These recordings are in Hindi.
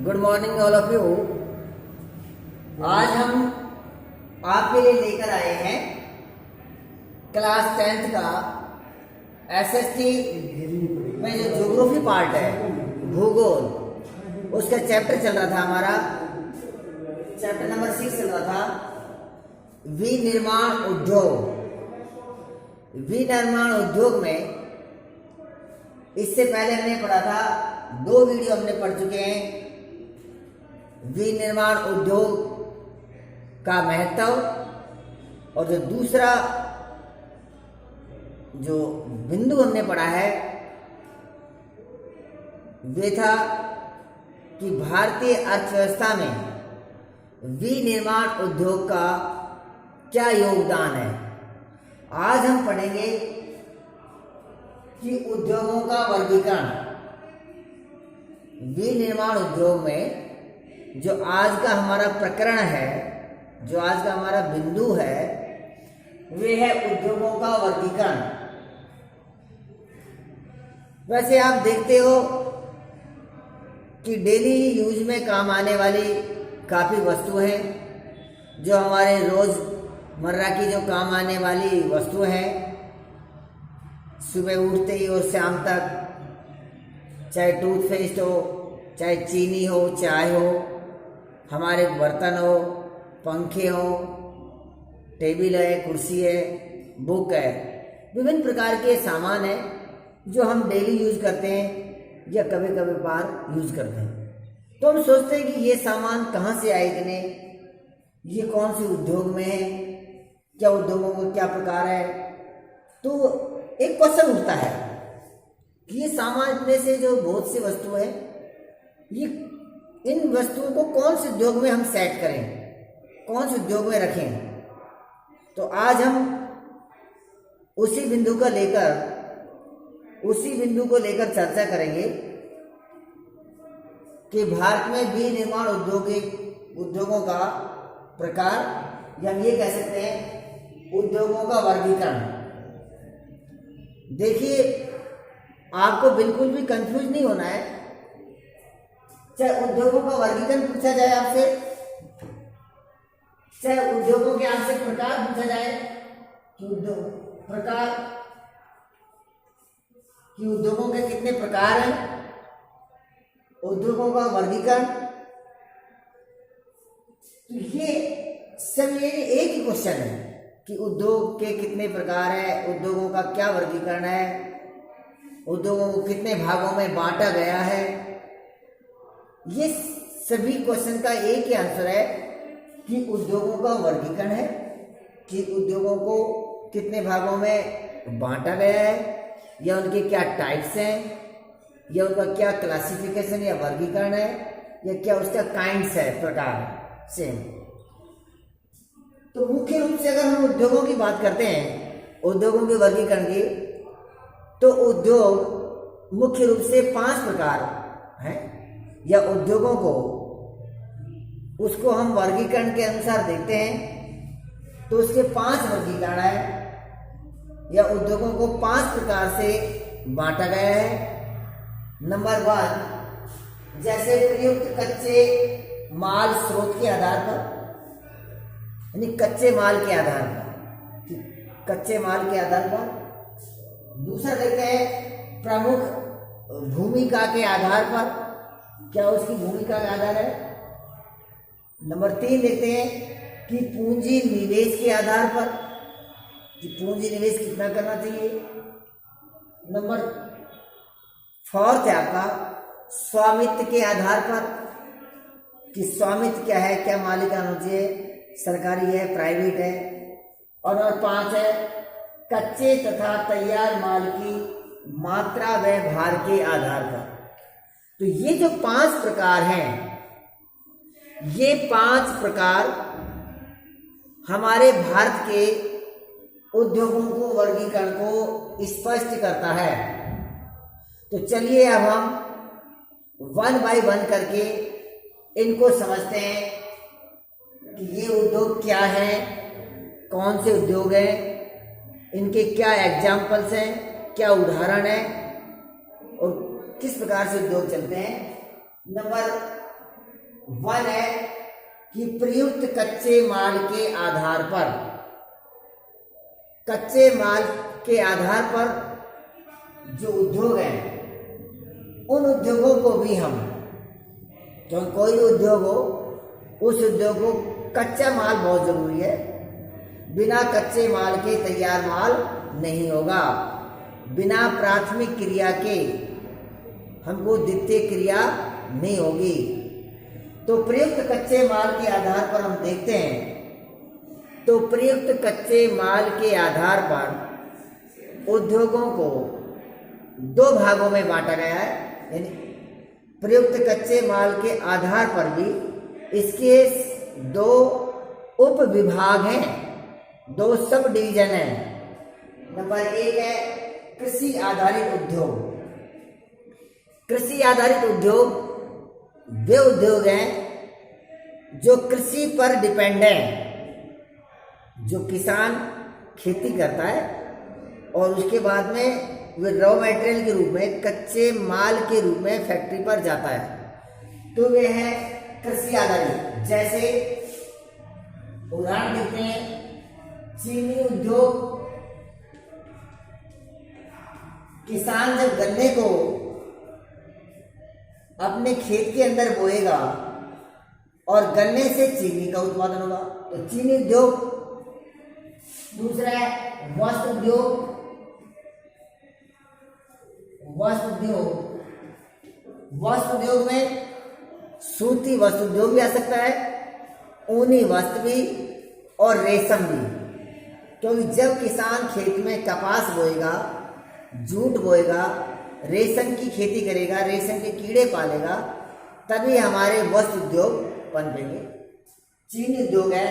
Good morning all of you. आज हम आपके लिए लेकर आए हैं क्लास 10th का एसएसटी में जो ज्योग्राफी पार्ट है, भूगोल, उसका चैप्टर चल रहा था हमारा, चैप्टर नंबर 6 चल रहा था, विनिर्माण उद्योग। विनिर्माण उद्योग में इससे पहले हमने पढ़ा था, 2 वीडियो हमने पढ़ चुके हैं। विनिर्माण उद्योग का महत्व और जो दूसरा जो बिंदु हमने पढ़ा है वे था कि भारतीय अर्थव्यवस्था में विनिर्माण उद्योग का क्या योगदान है। आज हम पढ़ेंगे कि उद्योगों का वर्गीकरण। विनिर्माण उद्योग में जो आज का हमारा प्रकरण है, जो आज का हमारा बिंदु है, वे है उद्योगों का वर्गीकरण। वैसे आप देखते हो कि डेली यूज में काम आने वाली काफ़ी वस्तु हैं, जो हमारे रोज़मर्रा की जो काम आने वाली वस्तु हैं, सुबह उठते ही और शाम तक, चाहे टूथपेस्ट हो, चाहे चीनी हो, चाय हो, हमारे बर्तन हो, पंखे हो, टेबल है, कुर्सी है, बुक है, विभिन्न प्रकार के सामान हैं जो हम डेली यूज करते हैं या कभी कभी बार यूज करते हैं। तो हम सोचते हैं कि ये सामान कहाँ से आए इतने, ये कौन से उद्योग में है, क्या उद्योगों का क्या प्रकार है। तो एक क्वेश्चन उठता है कि ये सामान में से जो बहुत सी वस्तु है, ये इन वस्तुओं को कौन से उद्योग में हम सेट करें, कौन से उद्योग में रखें। तो आज हम उसी बिंदु को लेकर चर्चा करेंगे कि भारत में विनिर्माण उद्योगों का प्रकार, या हम ये कह सकते हैं उद्योगों का वर्गीकरण। देखिए, आपको बिल्कुल भी कंफ्यूज नहीं होना है। चाहे उद्योगों का वर्गीकरण पूछा जाए आपसे, चाहे उद्योगों के आपसे प्रकार पूछा जाए कि उद्योगों के कितने प्रकार हैं, उद्योगों का वर्गीकरण, तो ये सब ये एक ही क्वेश्चन है कि उद्योग के कितने प्रकार है, उद्योगों का क्या वर्गीकरण है, उद्योगों को कितने भागों में बांटा गया है। ये सभी क्वेश्चन का एक ही आंसर है कि उद्योगों का वर्गीकरण है, कि उद्योगों को कितने भागों में बांटा गया है, या उनके क्या टाइप्स हैं, या उनका क्या क्लासिफिकेशन या वर्गीकरण है, या क्या उसका काइंड्स है, प्रकार सेम। तो मुख्य रूप से अगर हम उद्योगों की बात करते हैं, उद्योगों के वर्गीकरण की, तो उद्योग मुख्य रूप से 5 प्रकार हैं, या उद्योगों को उसको हम वर्गीकरण के अनुसार देखते हैं तो उसके 5 वर्गीकरण है, या उद्योगों को 5 प्रकार से बांटा गया है। नंबर 1, जैसे प्रयुक्त कच्चे माल स्रोत के आधार पर, यानी कच्चे माल के आधार पर, कच्चे माल के आधार पर। दूसरा देखते हैं प्रमुख भूमिका के आधार पर, क्या उसकी भूमिका का आधार है। नंबर 3 देखते हैं कि पूंजी निवेश के आधार पर, कि पूंजी निवेश कितना करना चाहिए। नंबर 4 है आपका स्वामित्व के आधार पर, कि स्वामित्व क्या है, क्या मालिकाना होना चाहिए, सरकारी है, प्राइवेट है। और नंबर 5 है कच्चे तथा तैयार माल की मात्रा व भार के आधार पर। तो ये जो 5 प्रकार हैं, ये 5 प्रकार हमारे भारत के उद्योगों को, वर्गीकरण को स्पष्ट करता है। तो चलिए अब हम 1 बाय 1 करके इनको समझते हैं कि ये उद्योग क्या है, कौन से उद्योग हैं, इनके क्या एग्जाम्पल्स हैं, क्या उदाहरण है, और किस प्रकार से उद्योग चलते हैं। नंबर वन है कि प्रयुक्त कच्चे माल के आधार पर, कच्चे माल के आधार पर जो उद्योग हैं उन उद्योगों को भी हम, जो कोई उद्योग हो उस उद्योग को कच्चा माल बहुत जरूरी है, बिना कच्चे माल के तैयार माल नहीं होगा, बिना प्राथमिक क्रिया के हमको द्वितीय क्रिया नहीं होगी। तो प्रयुक्त कच्चे माल के आधार पर हम देखते हैं, तो प्रयुक्त कच्चे माल के आधार पर उद्योगों को दो भागों में बांटा गया है। यानी प्रयुक्त कच्चे माल के आधार पर भी इसके दो उप विभाग हैं, दो सब डिवीजन हैं। नंबर एक है कृषि आधारित उद्योग। कृषि आधारित उद्योग वे उद्योग हैं जो कृषि पर डिपेंड है, जो किसान खेती करता है और उसके बाद में वे रॉ मटेरियल के रूप में, कच्चे माल के रूप में फैक्ट्री पर जाता है। तो वे है कृषि आधारित। जैसे उदाहरण देते हैं चीनी उद्योग। किसान जब गन्ने को अपने खेत के अंदर बोएगा और गन्ने से चीनी का उत्पादन होगा, तो चीनी उद्योग। दूसरा है वस्त्र उद्योग। वस्त्र उद्योग, वस्त्र उद्योग में सूती वस्त्र उद्योग भी आ सकता है, ऊनी वस्त्र भी और रेशम भी। क्योंकि जब किसान खेत में कपास बोएगा, जूट बोएगा, रेशम की खेती करेगा, रेशम के कीड़े पालेगा, तभी हमारे वस्त्र उद्योग पनपेंगे। चीनी उद्योग है,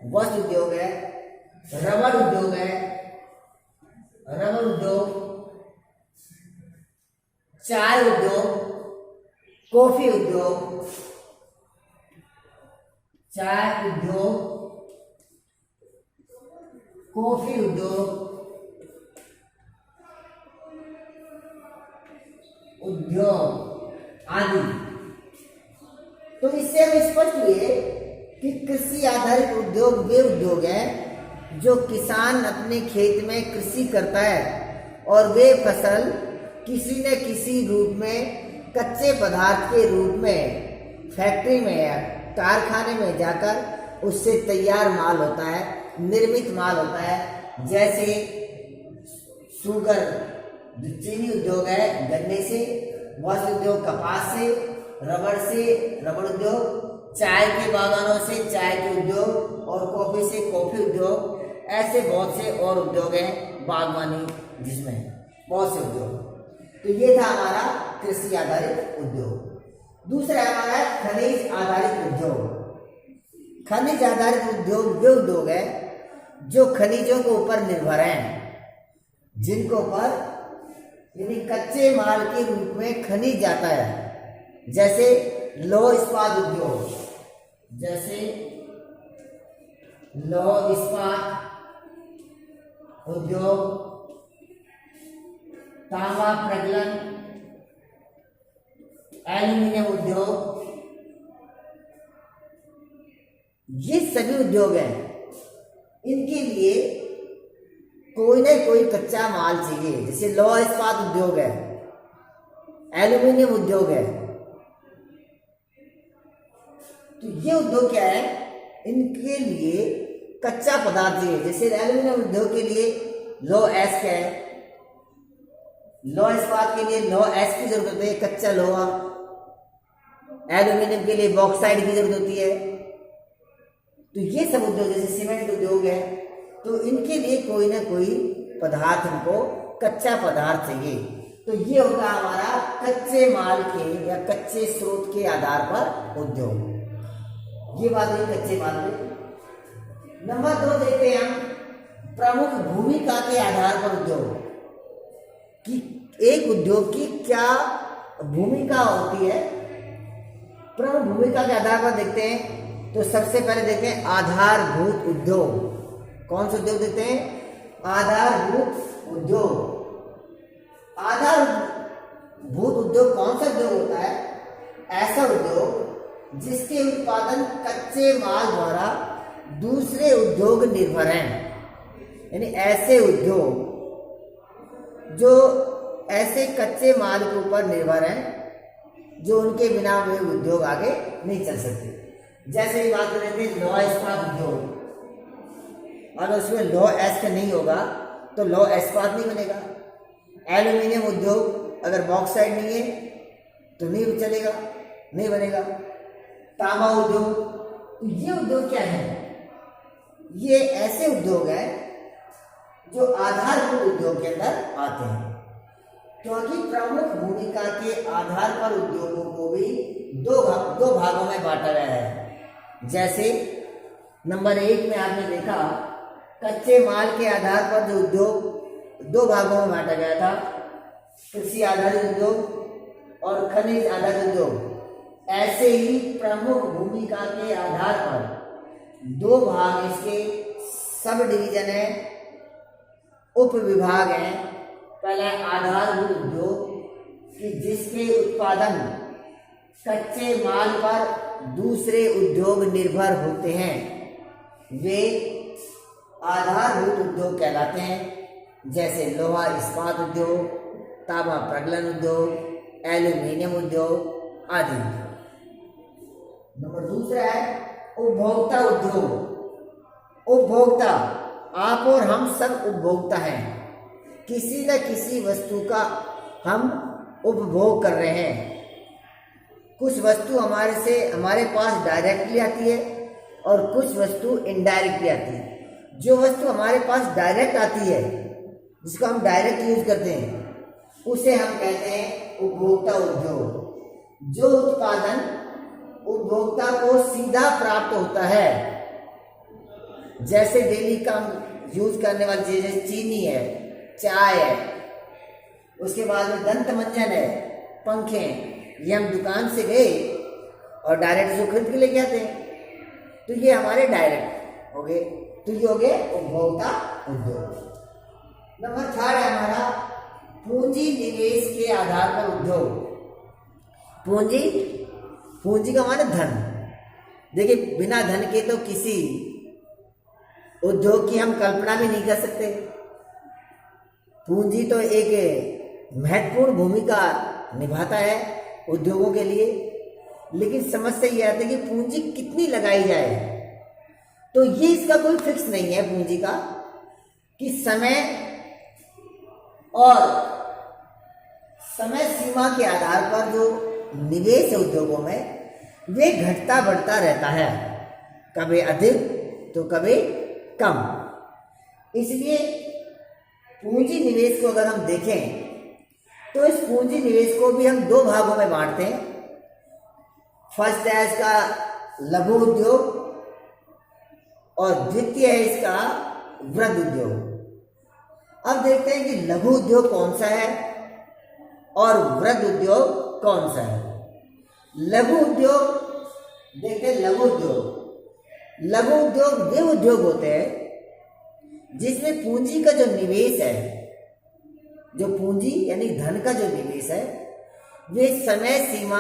वस्त्र उद्योग है, रबड़ उद्योग है, रबड़ उद्योग, चाय उद्योग, कॉफी उद्योग, चाय उद्योग, कॉफी उद्योग, आदि। तो इससे हम स्पष्ट हुए कि कृषि आधारित उद्योग वे उद्योग हैं जो किसान अपने खेत में कृषि करता है और वे फसल किसी न किसी रूप में कच्चे पदार्थ के रूप में फैक्ट्री में या कारखाने में जाकर उससे तैयार माल होता है, निर्मित माल होता है। जैसे शुगर, जो चीनी उद्योग है गन्ने से, वस्त्र उद्योग कपास से, रबड़ से रबड़ उद्योग, चाय के बागानों से चाय के उद्योग और कॉफी से कॉफी उद्योग। ऐसे बहुत से और उद्योग हैं, बागवानी जिसमें बहुत से उद्योग। तो ये था हमारा कृषि आधारित उद्योग। दूसरा हमारा है खनिज आधारित उद्योग। खनिज आधारित उद्योग वे उद्योग है जो खनिजों के ऊपर निर्भर हैं, जिनको ऊपर यानी कच्चे माल के रूप में खनिज जाता है। जैसे लौह इस्पात उद्योग, जैसे लौह इस्पात उद्योग, तांबा प्रगलन, एल्यूमिनियम उद्योग, ये सभी उद्योग हैं। इनके लिए कोई ना कोई कच्चा माल चाहिए। जैसे लौह इस्पात उद्योग है, एल्यूमिनियम उद्योग है, तो ये उद्योग क्या है, इनके लिए कच्चा पदार्थ चाहिए। जैसे एल्यूमिनियम उद्योग के लिए लौह एस्क है, लौह इस्पात के लिए लौह एस्क की जरूरत है, कच्चा लोहा। एल्यूमिनियम के लिए बॉक्साइड की जरूरत होती है। तो ये सब उद्योग, जैसे सीमेंट उद्योग है, तो इनके लिए कोई ना कोई पदार्थ हमको कच्चा पदार्थ चाहिए। तो ये होगा हमारा कच्चे माल के या कच्चे स्रोत के आधार पर उद्योग। ये बात हुई कच्चे माल में। नंबर 2 देखते हैं हम प्रमुख भूमिका के आधार पर उद्योग कि एक उद्योग की क्या भूमिका होती है। प्रमुख भूमिका के आधार पर देखते हैं तो सबसे पहले देखें आधारभूत उद्योग। कौन से उद्योग देखते हैं? आधारभूत उद्योग। आधारभूत उद्योग कौन सा उद्योग होता है? ऐसा उद्योग जिसके उत्पादन कच्चे माल द्वारा दूसरे उद्योग निर्भर हैं। यानी ऐसे उद्योग जो ऐसे कच्चे माल के ऊपर निर्भर हैं जो उनके बिना वे उद्योग आगे नहीं चल सकते। जैसे ही बात करें थे लौह इस्पात उद्योग, अगर उसमें लौह एस्क नहीं होगा तो लौह इस्पात नहीं बनेगा। एल्यूमिनियम उद्योग अगर बॉक्साइट नहीं है तो नहीं चलेगा, नहीं बनेगा। तांबा उद्योग, तो ये उद्योग क्या है? ये ऐसे उद्योग है जो आधारभूत उद्योग के अंदर आते हैं, क्योंकि प्रमुख भूमिका के आधार पर उद्योगों को भी दो भागों में बांटा गया है। जैसे नंबर 1 में आपने देखा कच्चे माल के आधार पर जो उद्योग दो भागों में बांटा गया था, कृषि आधारित उद्योग और खनिज आधारित उद्योग। ऐसे ही प्रमुख भूमिका के आधार पर दो भाग इसके सब डिवीजन है, उप विभाग हैं। पहला आधारभूत उद्योग कि जिसके उत्पादन कच्चे माल पर दूसरे उद्योग निर्भर होते हैं, वे आधारभूत उद्योग कहलाते हैं। जैसे लोहा इस्पात उद्योग, तांबा प्रगलन उद्योग, एल्यूमिनियम उद्योग आदि। नंबर 2 है उपभोक्ता उद्योग। उपभोक्ता, आप और हम सब उपभोक्ता हैं। किसी न किसी वस्तु का हम उपभोग कर रहे हैं। कुछ वस्तु हमारे पास डायरेक्टली आती है और कुछ वस्तु इनडायरेक्टली आती है। जो वस्तु हमारे पास डायरेक्ट आती है, जिसको हम डायरेक्ट यूज करते हैं, उसे हम कहते हैं उपभोक्ता उद्योग। जो उत्पादन उपभोक्ता को सीधा प्राप्त होता है, जैसे डेली का यूज करने वाली चीजें चीनी है, चाय है, उसके बाद में दंत मंजन है, पंखे, ये हम दुकान से गए और डायरेक्ट जो खरीद के लेके आते हैं, तो ये हमारे डायरेक्ट हो गए। तो ये हो गए उपभोक्ता उद्योग। नंबर 4 है हमारा पूंजी निवेश के आधार पर उद्योग। पूंजी का माने धन। देखिए, बिना धन के तो किसी उद्योग की हम कल्पना भी नहीं कर सकते। पूंजी तो एक महत्वपूर्ण भूमिका निभाता है उद्योगों के लिए, लेकिन समस्या यह आती है कि पूंजी कितनी लगाई जाए। तो ये इसका कोई फिक्स नहीं है पूंजी का, कि समय और समय सीमा के आधार पर जो निवेश है उद्योगों में, वे घटता बढ़ता रहता है, कभी अधिक तो कभी कम। इसलिए पूंजी निवेश को अगर हम देखें तो इस पूंजी निवेश को भी हम दो भागों में बांटते हैं। फर्स्ट है इसका लघु उद्योग और द्वितीय है इसका वृहद उद्योग। अब देखते हैं कि लघु उद्योग कौन सा है और वृहद उद्योग कौन सा है। लघु उद्योग देखते हैं। लघु उद्योग वे उद्योग होते हैं जिसमें पूंजी का जो निवेश है, जो पूंजी यानी धन का जो निवेश है, वे समय सीमा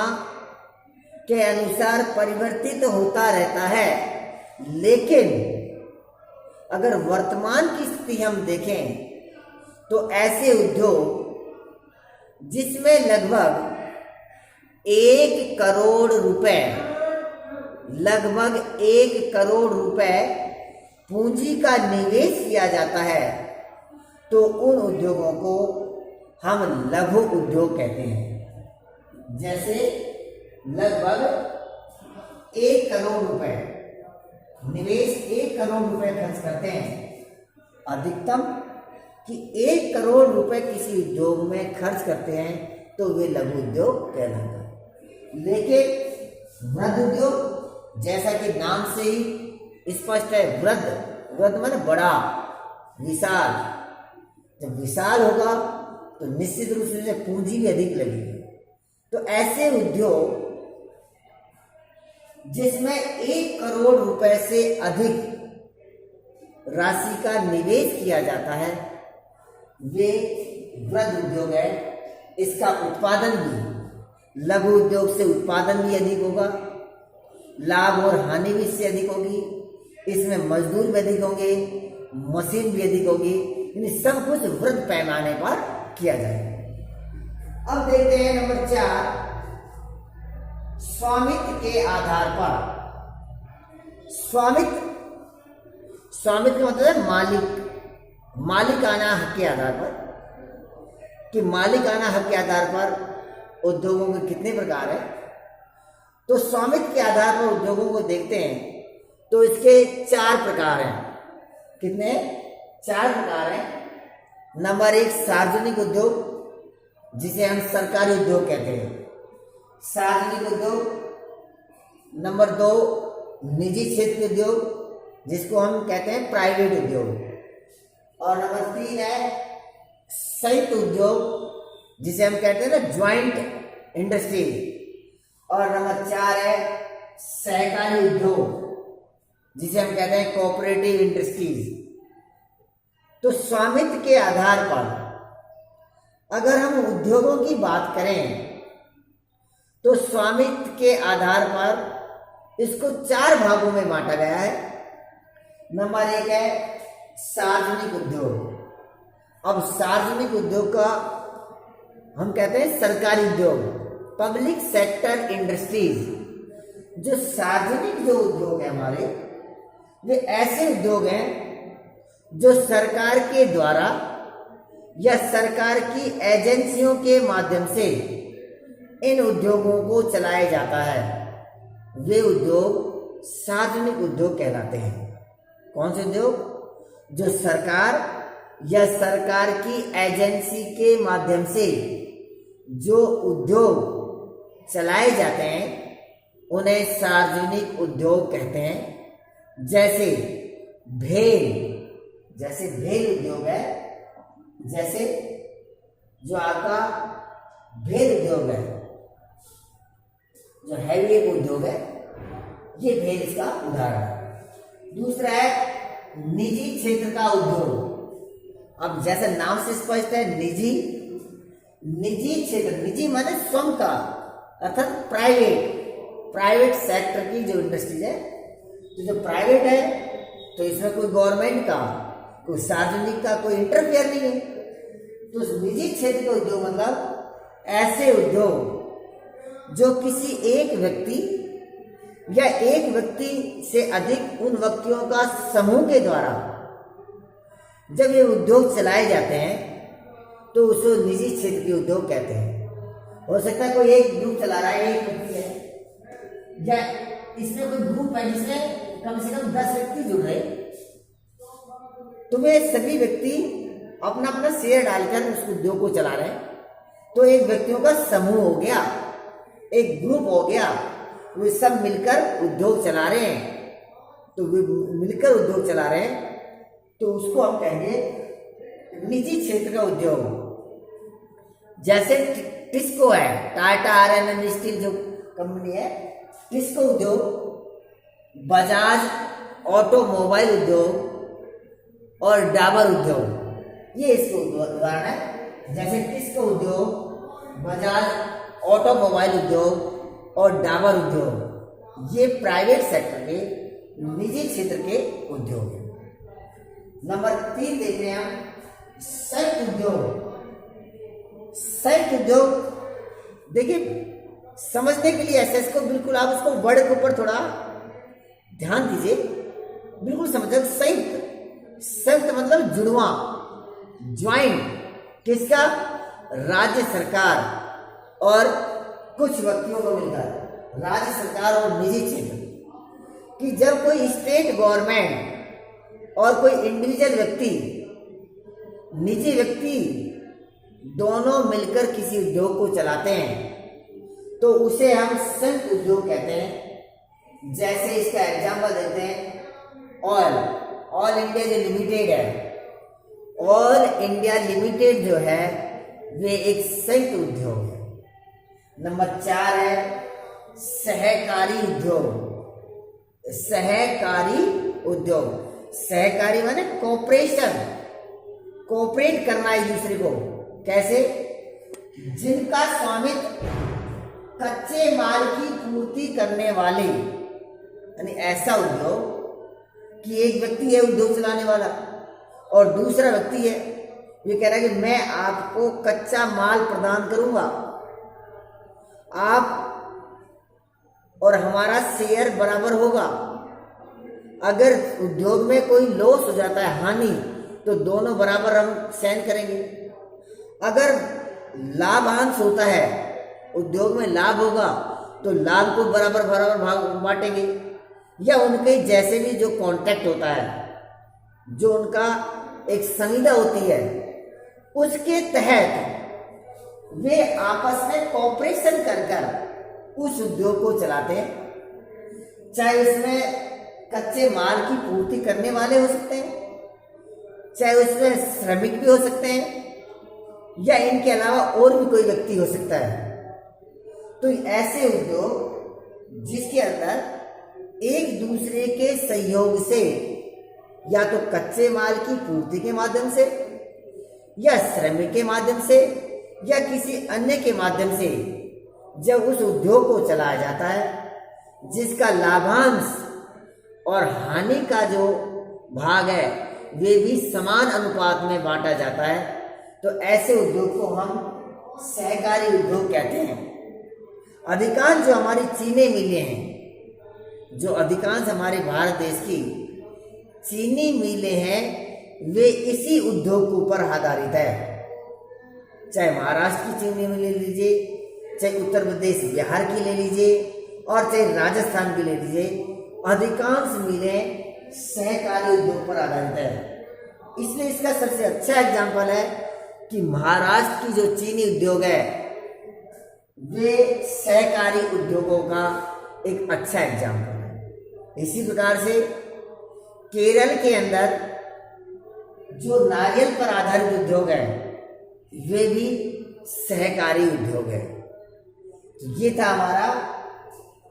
के अनुसार परिवर्तित होता रहता है। लेकिन अगर वर्तमान की स्थिति हम देखें तो ऐसे उद्योग जिसमें लगभग 1 करोड़ रुपए पूंजी का निवेश किया जाता है, तो उन उद्योगों को हम लघु उद्योग कहते हैं। जैसे लगभग 1 करोड़ रुपए निवेश, 1 करोड़ रुपए खर्च करते हैं अधिकतम, कि 1 करोड़ रुपए किसी उद्योग में खर्च करते हैं तो वे लघु उद्योग कहलाता है। लेकिन वृहद उद्योग, जैसा कि नाम से ही स्पष्ट है, वृहद माने बड़ा, विशाल। जब विशाल होगा तो निश्चित रूप से पूंजी भी अधिक लगेगी। तो ऐसे उद्योग जिसमें 1 करोड़ रुपए से अधिक राशि का निवेश किया जाता है, वे वृहद उद्योग है। इसका उत्पादन भी लघु उद्योग से उत्पादन भी अधिक होगा लाभ और हानि भी इससे अधिक होगी, इसमें मजदूर भी अधिक होंगे, मशीन भी अधिक होगी, इन सब कुछ वृहद पैमाने पर किया जाए। अब देखते हैं नंबर 4, स्वामित्व के आधार पर। स्वामित्व का मतलब है मालिकाना हक के आधार पर, कि मालिकाना हक के आधार पर उद्योगों के कितने प्रकार है। तो स्वामित्व के आधार पर उद्योगों को देखते हैं तो इसके 4 प्रकार हैं। कितने? 4 प्रकार हैं। नंबर 1 सार्वजनिक उद्योग, जिसे हम सरकारी उद्योग कहते हैं, सार्वजनिक उद्योग। नंबर 2 निजी क्षेत्र के उद्योग, जिसको हम कहते हैं प्राइवेट उद्योग। और नंबर 3 है संयुक्त उद्योग, जिसे हम कहते हैं ना ज्वाइंट इंडस्ट्रीज। और नंबर 4 है सहकारी उद्योग, जिसे हम कहते हैं कोऑपरेटिव इंडस्ट्रीज। तो स्वामित्व के आधार पर अगर हम उद्योगों की बात करें तो स्वामित्व के आधार पर इसको 4 भागों में बांटा गया है। नंबर 1 है सार्वजनिक उद्योग। अब सार्वजनिक उद्योग का हम कहते हैं सरकारी उद्योग, पब्लिक सेक्टर इंडस्ट्रीज। जो सार्वजनिक जो उद्योग है हमारे, वे ऐसे उद्योग हैं जो सरकार के द्वारा या सरकार की एजेंसियों के माध्यम से इन उद्योगों को चलाया जाता है। वे उद्योग सार्वजनिक उद्योग कहलाते हैं। कौन से उद्योग? जो सरकार या सरकार की एजेंसी के माध्यम से जो उद्योग चलाए जाते हैं उन्हें सार्वजनिक उद्योग कहते हैं। जैसे भेल उद्योग है, जैसे जो आपका भेल उद्योग है, जो हैवी एक उद्योग है, ये भेल इसका उदाहरण है। दूसरा है निजी क्षेत्र का उद्योग। अब जैसे नाम से स्पष्ट है, निजी क्षेत्र, निजी माने स्वयं का, अर्थात प्राइवेट सेक्टर की जो इंडस्ट्रीज है। तो जो प्राइवेट है तो इसमें कोई गवर्नमेंट का, कोई सार्वजनिक का कोई इंटरफेयर नहीं है। तो निजी क्षेत्र के उद्योग मतलब ऐसे उद्योग जो किसी एक व्यक्ति या एक व्यक्ति से अधिक उन व्यक्तियों का समूह के द्वारा जब ये उद्योग चलाए जाते हैं तो उसको निजी क्षेत्र के उद्योग कहते हैं। हो सकता है कोई एक ग्रुप चला रहा है, एक व्यक्ति है, या इसमें कोई ग्रुप है जिसमें कम से कम 10 व्यक्ति जुड़ रहे, तो वे सभी व्यक्ति अपना अपना शेयर डालकर उस उद्योग को चला रहे हैं। तो एक व्यक्तियों का समूह हो गया, एक ग्रुप हो गया, वे सब मिलकर उद्योग चला रहे हैं। तो वे मिलकर उद्योग चला रहे हैं तो उसको हम कहेंगे निजी क्षेत्र का उद्योग। जैसे टिस्को है, टाटा आयरन एंड स्टील जो कंपनी है, टिस्को उद्योग, बजाज ऑटोमोबाइल उद्योग और डाबर उद्योग, ये इसके उदाहरण है। जैसे टिस्को उद्योग, बजाज ऑटोमोबाइल उद्योग और डाबर उद्योग, ये प्राइवेट सेक्टर के, निजी क्षेत्र के उद्योग हैं। नंबर 3 देख रहे हैं हम संयुक्त उद्योग। संयुक्त उद्योग देखिए, समझने के लिए ऐसे इसको बिल्कुल आप उसको वर्ड के ऊपर थोड़ा ध्यान दीजिए, बिल्कुल समझो। संयुक्त मतलब जुड़वा, ज्वाइंट, किसका? राज्य सरकार और कुछ व्यक्तियों को मिलकर, राज्य सरकार और निजी क्षेत्र कि जब कोई स्टेट गवर्नमेंट और कोई इंडिविजुअल व्यक्ति, निजी व्यक्ति दोनों मिलकर किसी उद्योग को चलाते हैं तो उसे हम संयुक्त उद्योग कहते हैं। जैसे इसका एग्जांपल देते हैं, ऑल इंडिया जो लिमिटेड है, ऑल इंडिया लिमिटेड जो है वे एक संयुक्त उद्योग है। नंबर 4 है सहकारी उद्योग। सहकारी उद्योग, सहकारी माने कोऑपरेशन, कोऑपरेट करना एक दूसरे को। कैसे? जिनका स्वामित्व कच्चे माल की पूर्ति करने वाले यानी ऐसा उद्योग कि एक व्यक्ति है उद्योग चलाने वाला और दूसरा व्यक्ति है ये कह रहा है कि मैं आपको कच्चा माल प्रदान करूंगा, आप और हमारा शेयर बराबर होगा। अगर उद्योग में कोई लॉस हो जाता है, हानि, तो दोनों बराबर हम सहन करेंगे। अगर लाभांश होता है, उद्योग में लाभ होगा, तो लाभ को बराबर बराबर भाग बांटेंगे। या उनके जैसे भी जो कॉन्ट्रैक्ट होता है, जो उनका एक संविदा होती है, उसके तहत वे आपस में कॉपरेशन कर उस उद्योग को चलाते हैं। चाहे उसमें कच्चे माल की पूर्ति करने वाले हो सकते हैं, चाहे उसमें श्रमिक भी हो सकते हैं, या इनके अलावा और भी कोई व्यक्ति हो सकता है। तो ऐसे उद्योग जिसके अंदर एक दूसरे के सहयोग से या तो कच्चे माल की पूर्ति के माध्यम से या श्रमिक के माध्यम से या किसी अन्य के माध्यम से जब उस उद्योग को चलाया जाता है, जिसका लाभांश और हानि का जो भाग है वे भी समान अनुपात में बांटा जाता है, तो ऐसे उद्योग को हम सहकारी उद्योग कहते हैं। अधिकांश जो हमारी चीनी मिलें हैं, जो अधिकांश हमारे भारत देश की चीनी मिलें हैं, वे इसी उद्योग के ऊपर आधारित है। चाहे महाराष्ट्र की चीनी मिल ले लीजिए, चाहे उत्तर प्रदेश बिहार की ले लीजिए, और चाहे राजस्थान की ले लीजिए, अधिकांश मिलें सहकारी उद्योग पर आधारित है। इसलिए इसका सबसे अच्छा एग्जाम्पल है कि महाराष्ट्र की जो चीनी उद्योग है वे सहकारी उद्योगों का एक अच्छा एग्जाम्पल है। इसी प्रकार से केरल के अंदर जो नारियल पर आधारित उद्योग है वे भी सहकारी उद्योग है। तो ये था हमारा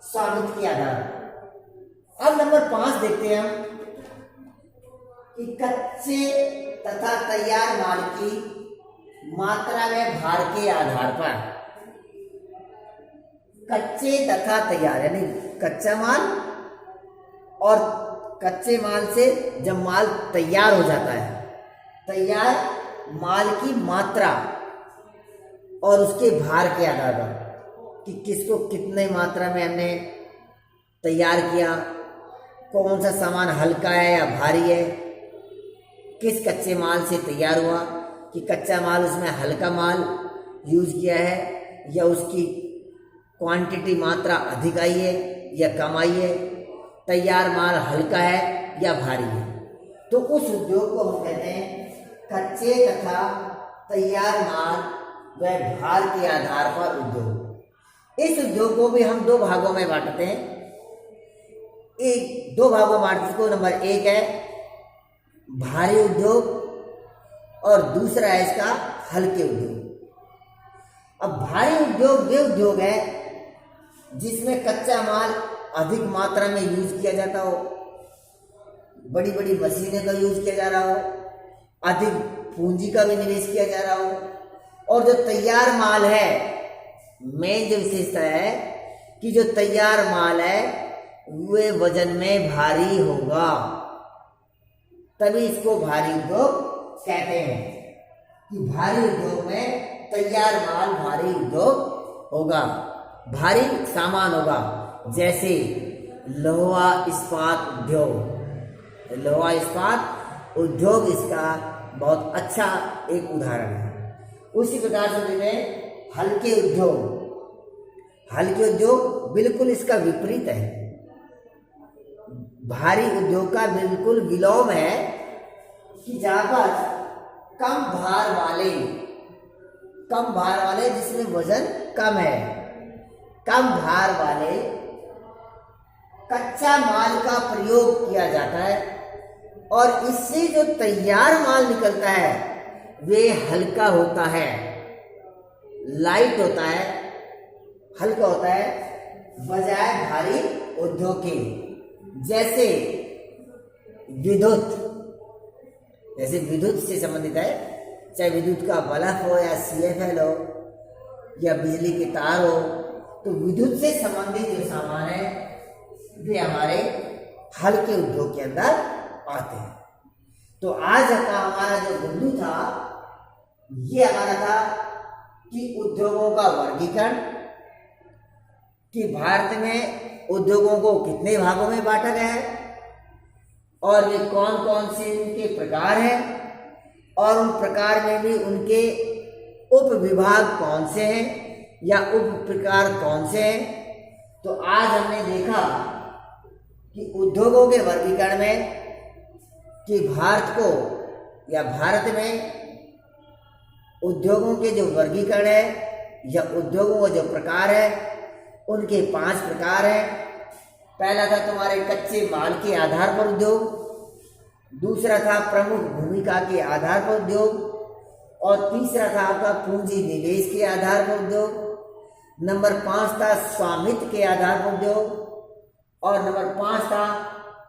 स्वामित्व के आधार। अब नंबर 5 देखते हैं हम कि कच्चे तथा तैयार माल की मात्रा में भार के आधार पर, कच्चे तथा तैयार यानी कच्चा माल और कच्चे माल से जब माल तैयार हो जाता है, तैयार माल की मात्रा और उसके भार के आधार पर कि किसको कितने मात्रा में हमने तैयार किया, कौन सा सामान हल्का है या भारी है, किस कच्चे माल से तैयार हुआ, कि कच्चा माल उसमें हल्का माल यूज किया है या उसकी क्वांटिटी मात्रा अधिक आई है या कम आई है, तैयार माल हल्का है या भारी है। तो उस उद्योग को हम कहते हैं कच्चे तथा तैयार माल व भार के आधार पर उद्योग। इस उद्योग को भी हम 2 भागों में बांटते हैं। दो भागों में बांटते को नंबर 1 है भारी उद्योग और दूसरा है इसका हल्के उद्योग। अब भारी उद्योग वे उद्योग है जिसमें कच्चा माल अधिक मात्रा में यूज किया जाता हो, बड़ी बड़ी मशीनें का यूज किया जा रहा हो, अधिक पूंजी का भी निवेश किया जा रहा हो, और जो तैयार माल है, मेन जो विशेषता है कि जो तैयार माल है वे वजन में भारी होगा, तभी इसको भारी उद्योग कहते हैं कि भारी उद्योग में तैयार माल भारी उद्योग होगा, भारी सामान होगा। जैसे लोहा इस्पात उद्योग, लोहा इस्पात उद्योग इसका बहुत अच्छा एक उदाहरण है। उसी प्रकार से देखें हल्के उद्योग, हल्के उद्योग बिल्कुल इसका विपरीत है। भारी उद्योग का बिल्कुल विलोम है कि जहां पर कम भार वाले जिसमें वजन कम है, कम भार वाले कच्चा माल का प्रयोग किया जाता है और इससे जो तैयार माल निकलता है वे हल्का होता है, लाइट होता है, हल्का होता है, बजाय भारी उद्योग के। जैसे विद्युत से संबंधित है, चाहे विद्युत का बल्ब हो या CFL हो या बिजली के तार हो, तो विद्युत से संबंधित जो सामान है वे हमारे हल्के उद्योग के अंदर आते हैं। तो आज का हमारा जो बिंदु था ये हमारा था कि उद्योगों का वर्गीकरण, कि भारत में उद्योगों को कितने भागों में बांटा गया है और वे कौन कौन से उनके प्रकार हैं और उन प्रकार में भी उनके उप विभाग कौन से हैं या उप प्रकार कौन से हैं। तो आज हमने देखा कि उद्योगों के वर्गीकरण में कि भारत को या भारत में उद्योगों के जो वर्गीकरण है या उद्योगों का जो प्रकार है उनके 5 प्रकार हैं। पहला था तुम्हारे कच्चे माल के आधार पर उद्योग, दूसरा था प्रमुख भूमिका के आधार पर उद्योग और तीसरा था आपका पूंजी निवेश के आधार पर उद्योग। नंबर 5 था स्वामित्व के आधार पर उद्योग और नंबर 5 था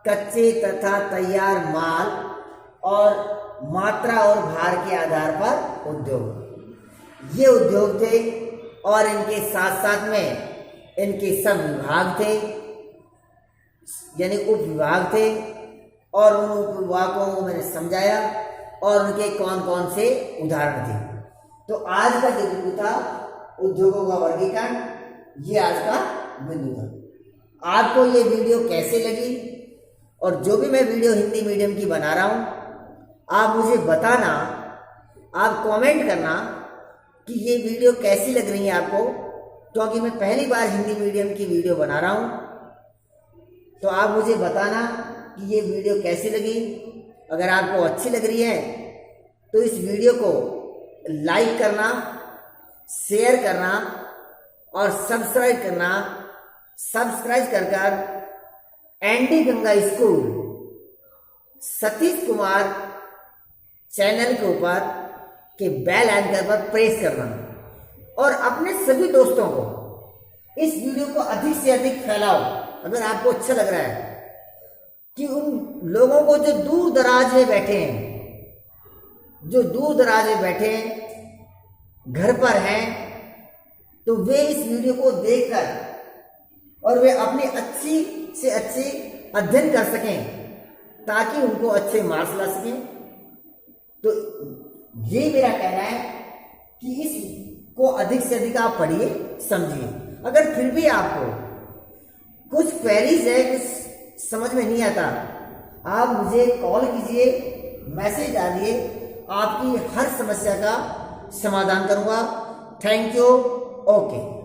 कच्चे तथा तैयार माल और मात्रा और भार के आधार पर उद्योग। ये उद्योग थे और इनके साथ साथ में इनके सब विभाग थे यानी उप विभाग थे और उन उप विभागों को मैंने समझाया और उनके कौन कौन से उदाहरण थे। तो आज का जो बिंदु था उद्योगों का वर्गीकरण, ये आज का बिंदु था। आपको ये वीडियो कैसे लगी और जो भी मैं वीडियो हिंदी मीडियम की बना रहा हूँ आप मुझे बताना, आप कमेंट करना कि ये वीडियो कैसी लग रही है आपको, क्योंकि मैं पहली बार हिंदी मीडियम की वीडियो बना रहा हूँ। तो आप मुझे बताना कि ये वीडियो कैसी लगी। अगर आपको अच्छी लग रही है तो इस वीडियो को लाइक करना, शेयर करना और सब्सक्राइब करना। सब्सक्राइब कर ND Ganga school Satish Kumar channel के ऊपर के बेल आइकन पर प्रेस करना और अपने सभी दोस्तों को इस वीडियो को अधिक से अधिक फैलाओ। अगर आपको अच्छा लग रहा है कि उन लोगों को जो दूर दराज में बैठे हैं, जो दूर दराज में बैठे हैं, घर पर हैं, तो वे इस वीडियो को देखकर और वे अपनी अच्छी से अच्छी अध्ययन कर सकें ताकि उनको अच्छे मार्क्स ला सकें। तो ये मेरा कहना है कि इस को अधिक से अधिक आप पढ़िए, समझिए। अगर फिर भी आपको कुछ क्वेरीज है, कुछ समझ में नहीं आता, आप मुझे कॉल कीजिए, मैसेज डालिए, आपकी हर समस्या का समाधान करूंगा। Thank you. ओके।